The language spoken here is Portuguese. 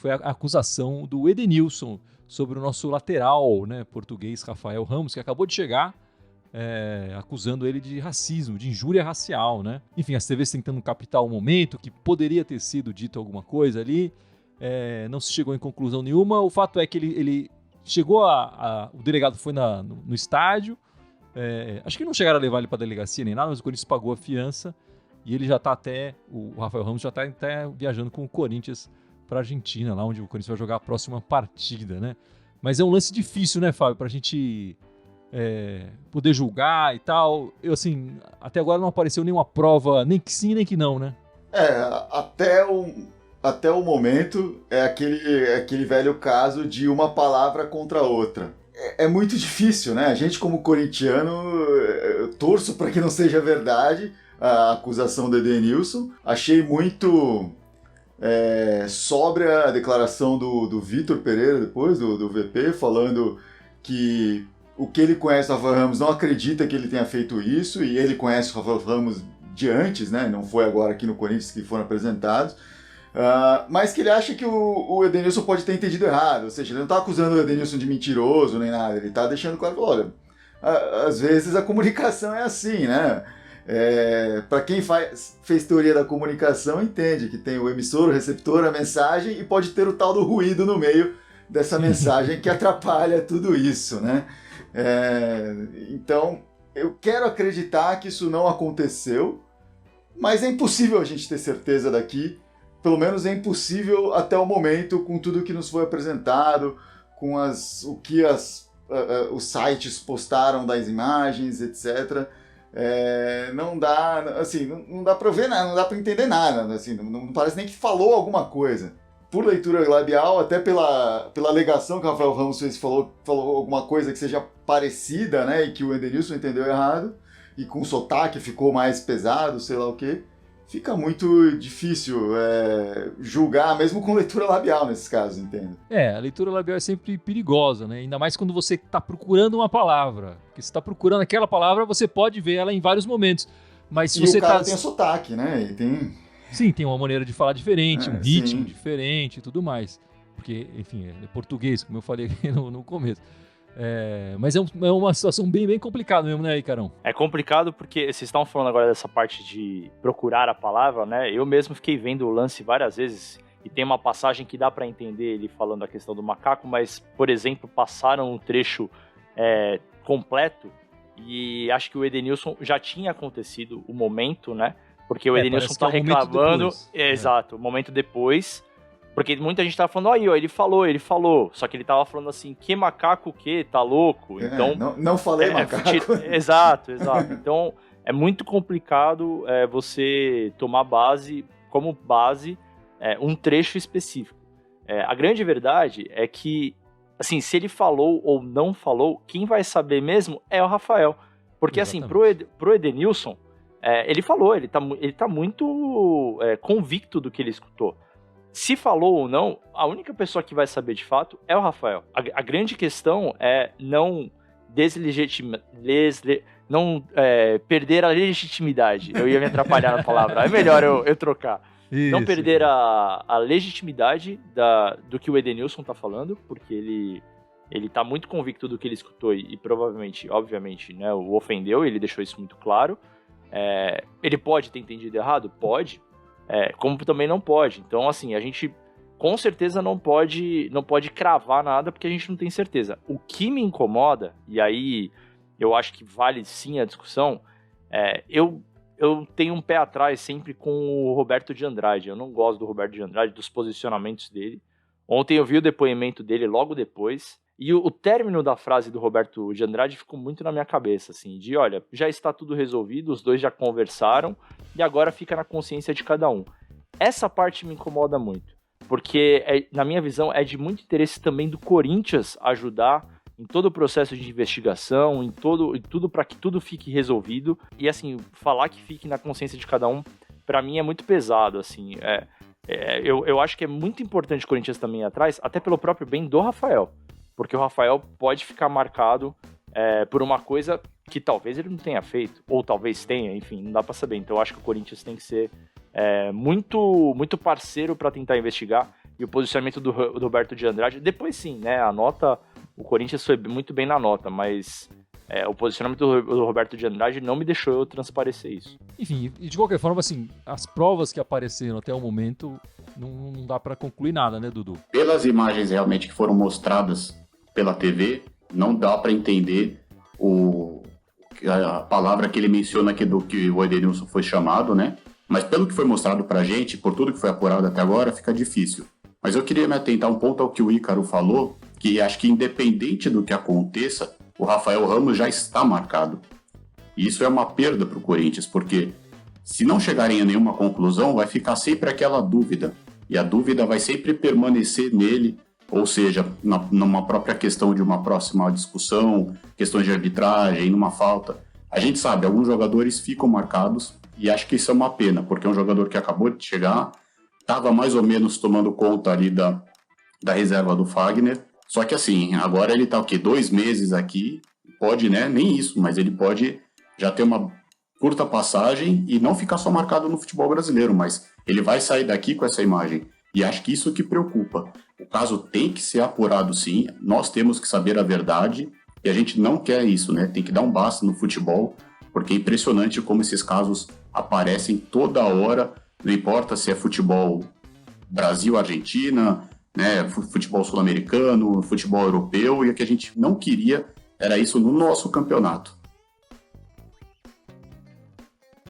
foi a acusação do Edenilson sobre o nosso lateral, né, português Rafael Ramos, que acabou de chegar, acusando ele de racismo, de injúria racial, né? Enfim, as TVs tentando captar o momento que poderia ter sido dito alguma coisa ali, não se chegou em conclusão nenhuma. O fato é que ele chegou o delegado foi no estádio, acho que não chegaram a levar ele para a delegacia nem nada, mas o Corinthians pagou a fiança e ele já está o Rafael Ramos já está até viajando com o Corinthians para a Argentina, lá onde o Corinthians vai jogar a próxima partida, né? Mas é um lance difícil, né, Fábio, para a gente poder julgar e tal. Eu, assim, até agora não apareceu nenhuma prova, nem que sim, nem que não, né? Até o momento é aquele velho caso de uma palavra contra a outra. É muito difícil, né? A gente, como corintiano, eu torço para que não seja verdade a acusação do Edenilson. Achei muito sóbria a declaração do Vitor Pereira, depois, do VP, falando que o que ele conhece do Rafael Ramos não acredita que ele tenha feito isso, e ele conhece o Rafael Ramos de antes, né? Não foi agora aqui no Corinthians que foram apresentados. Mas que ele acha que o Edenilson pode ter entendido errado, ou seja, ele não está acusando o Edenilson de mentiroso nem nada, ele está deixando claro que, olha, às vezes a comunicação é assim, né? Para quem fez teoria da comunicação entende que tem o emissor, o receptor, a mensagem, e pode ter o tal do ruído no meio dessa mensagem que atrapalha tudo isso, né? Então, eu quero acreditar que isso não aconteceu, mas é impossível a gente ter certeza daqui. Pelo menos é impossível até o momento, com tudo que nos foi apresentado, com o que os sites postaram das imagens, etc. Não dá, assim, não dá para ver nada, não dá para entender nada, assim, não parece nem que falou alguma coisa. Por leitura labial, até pela alegação que o Rafael Ramos fez, falou alguma coisa que seja parecida, né, e que o Edenilson entendeu errado, e com o sotaque ficou mais pesado, sei lá o quê. Fica muito difícil julgar, mesmo com leitura labial nesses casos, entende? A leitura labial é sempre perigosa, né? Ainda mais quando você está procurando uma palavra. Porque se está procurando aquela palavra, você pode ver ela em vários momentos. Mas se você o cara tem sotaque, né? Sim, tem uma maneira de falar diferente, um ritmo diferente e tudo mais. Porque, enfim, é português, como eu falei aqui no começo. Mas é uma situação bem, bem complicada mesmo, né, Icarão? É complicado porque vocês estavam falando agora dessa parte de procurar a palavra, né? Eu mesmo fiquei vendo o lance várias vezes e tem uma passagem que dá para entender ele falando a questão do macaco, mas, por exemplo, passaram um trecho completo e acho que o Edenilson já tinha acontecido o momento, né? Porque o Edenilson tá reclamando... Exato, o momento depois... Porque muita gente tava falando, ele falou. Só que ele tava falando assim, que macaco o quê? Tá louco? Então, não falei macaco. Exato. Então, é muito complicado você tomar como base um trecho específico. A grande verdade é que, assim, se ele falou ou não falou, quem vai saber mesmo é o Rafael. Porque, exatamente, assim, pro Edenilson, ele falou, ele tá muito convicto do que ele escutou. Se falou ou não, a única pessoa que vai saber de fato é o Rafael. A grande questão é não perder a legitimidade. Eu ia me atrapalhar na palavra, é melhor eu trocar. Isso. Não perder a legitimidade do que o Edenilson tá falando, porque ele tá muito convicto do que ele escutou e provavelmente, obviamente, né, o ofendeu, ele deixou isso muito claro. Ele pode ter entendido errado? Pode. Como também não pode. Então, assim, a gente com certeza não pode cravar nada porque a gente não tem certeza. O que me incomoda, e aí eu acho que vale sim a discussão, eu tenho um pé atrás sempre com o Roberto de Andrade. Eu não gosto do Roberto de Andrade, dos posicionamentos dele. Ontem eu vi o depoimento dele logo depois, e o término da frase do Roberto de Andrade ficou muito na minha cabeça, assim, de, olha, já está tudo resolvido, os dois já conversaram, e agora fica na consciência de cada um. Essa parte me incomoda muito, porque, na minha visão, é de muito interesse também do Corinthians ajudar em todo o processo de investigação, em tudo para que tudo fique resolvido, e, assim, falar que fique na consciência de cada um, para mim é muito pesado, assim, eu acho que é muito importante o Corinthians também ir atrás, até pelo próprio bem do Rafael, porque o Rafael pode ficar marcado por uma coisa que talvez ele não tenha feito, ou talvez tenha, enfim, não dá pra saber. Então eu acho que o Corinthians tem que ser muito, muito parceiro para tentar investigar. e o posicionamento do Roberto de Andrade. Depois sim, né? A nota, o Corinthians foi muito bem na nota, mas o posicionamento do Roberto de Andrade não me deixou eu transparecer isso. Enfim, e de qualquer forma, assim, as provas que apareceram até o momento não dá para concluir nada, né, Dudu? Pelas imagens realmente que foram mostradas pela TV, não dá para entender a palavra que ele menciona aqui do que o Edenilson foi chamado, né? Mas pelo que foi mostrado pra gente, por tudo que foi apurado até agora, fica difícil. Mas eu queria me atentar um ponto ao que o Ícaro falou, que acho que independente do que aconteça, o Rafael Ramos já está marcado. E isso é uma perda para o Corinthians, porque se não chegarem a nenhuma conclusão, vai ficar sempre aquela dúvida. E a dúvida vai sempre permanecer nele, ou seja, numa própria questão de uma próxima discussão, questões de arbitragem, numa falta. A gente sabe, alguns jogadores ficam marcados, e acho que isso é uma pena, porque é um jogador que acabou de chegar, estava mais ou menos tomando conta ali da reserva do Fagner, só que assim, agora ele está 2 meses aqui, pode, né, nem isso, mas ele pode já ter uma curta passagem e não ficar só marcado no futebol brasileiro, mas ele vai sair daqui com essa imagem, e acho que isso que preocupa. O caso tem que ser apurado sim, nós temos que saber a verdade, e a gente não quer isso, né, tem que dar um basta no futebol, porque é impressionante como esses casos aparecem toda hora, não importa se é futebol Brasil-Argentina, né, futebol sul-americano, futebol europeu, e o que a gente não queria era isso no nosso campeonato.